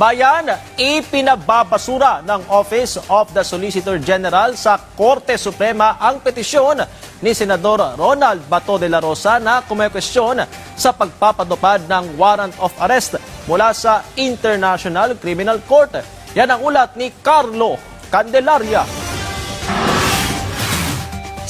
Bayan, ipinababasura ng Office of the Solicitor General sa Korte Suprema ang petisyon ni Senador Ronald Bato de la Rosa na kumekwestiyon sa pagpapatupad ng warrant of arrest mula sa International Criminal Court. Yan ang ulat ni Carlo Candelaria.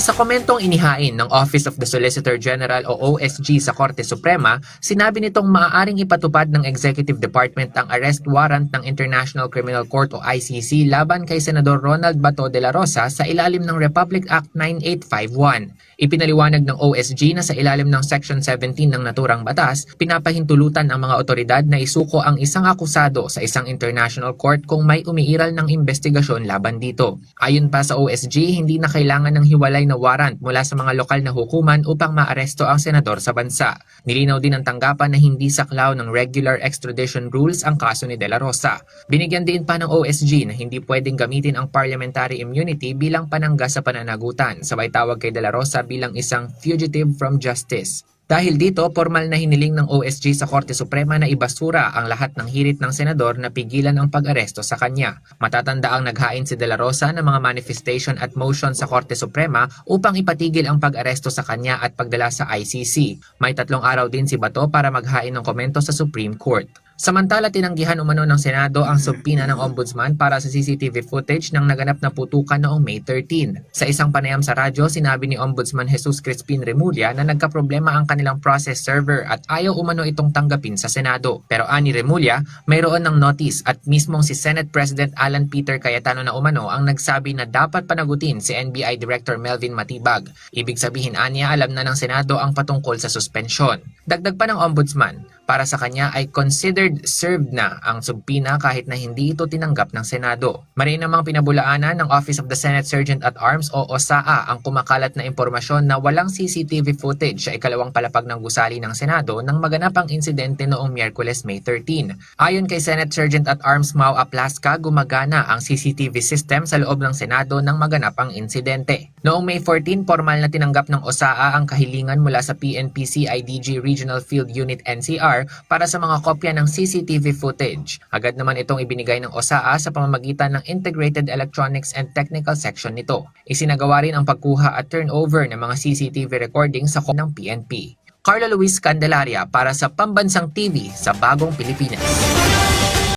Sa komentong inihain ng Office of the Solicitor General o OSG sa Korte Suprema, sinabi nitong maaaring ipatupad ng Executive Department ang arrest warrant ng International Criminal Court o ICC laban kay Senador Ronald Bato de la Rosa sa ilalim ng Republic Act 9851. Ipinaliwanag ng OSG na sa ilalim ng Section 17 ng naturang batas, pinapahintulutan ang mga otoridad na isuko ang isang akusado sa isang international court kung may umiiral ng investigasyon laban dito. Ayon pa sa OSG, hindi na kailangan ng hiwalay na warrant mula sa mga lokal na hukuman upang maaresto ang senador sa bansa. Nilinaw din ang tanggapan na hindi saklaw ng regular extradition rules ang kaso ni De La Rosa. Binigyan din pa ng OSG na hindi pwedeng gamitin ang parliamentary immunity bilang panangga sa pananagutan, sabay tawag kay De La Rosa bilang isang fugitive from justice. Dahil dito, formal na hiniling ng OSG sa Korte Suprema na ibasura ang lahat ng hirit ng senador na pigilan ang pag-aresto sa kanya. Matatanda ang naghain si De La Rosa ng mga manifestation at motion sa Korte Suprema upang ipatigil ang pag-aresto sa kanya at pagdala sa ICC. May 3 araw din si Bato para maghain ng komento sa Supreme Court. Samantala, tinanggihan umano ng Senado ang subpina ng Ombudsman para sa CCTV footage ng naganap na putukan noong May 13. Sa isang panayam sa radyo, sinabi ni Ombudsman Jesus Crispin Remulla na nagkaproblema ang kanilang process server at ayaw umano itong tanggapin sa Senado. Pero ani Remulla, mayroon ng notice at mismong si Senate President Alan Peter Cayetano na umano ang nagsabi na dapat panagutin si NBI Director Melvin Matibag. Ibig sabihin aniya alam na ng Senado ang patungkol sa suspensyon. Dagdag pa ng Ombudsman, para sa kanya ay considered served na ang subpina kahit na hindi ito tinanggap ng Senado. Marin namang pinabulaanan ng Office of the Senate Sergeant at Arms o OSAA ang kumakalat na impormasyon na walang CCTV footage sa ikalawang palapag ng gusali ng Senado nang maganap ang insidente noong Miyerkules May 13. Ayon kay Senate Sergeant at Arms Mau Aplasca, gumagana ang CCTV system sa loob ng Senado nang maganap ang insidente. Noong May 14, formal na tinanggap ng OSAA ang kahilingan mula sa PNP-CIDG Regional Field Unit NCR para sa mga kopya ng CCTV footage. Agad naman itong ibinigay ng OSAA sa pamamagitan ng Integrated Electronics and Technical Section nito. Isinagawa rin ang pagkuha at turnover ng mga CCTV recordings sa ng PNP. Carlo Luis Candelaria para sa Pambansang TV sa Bagong Pilipinas.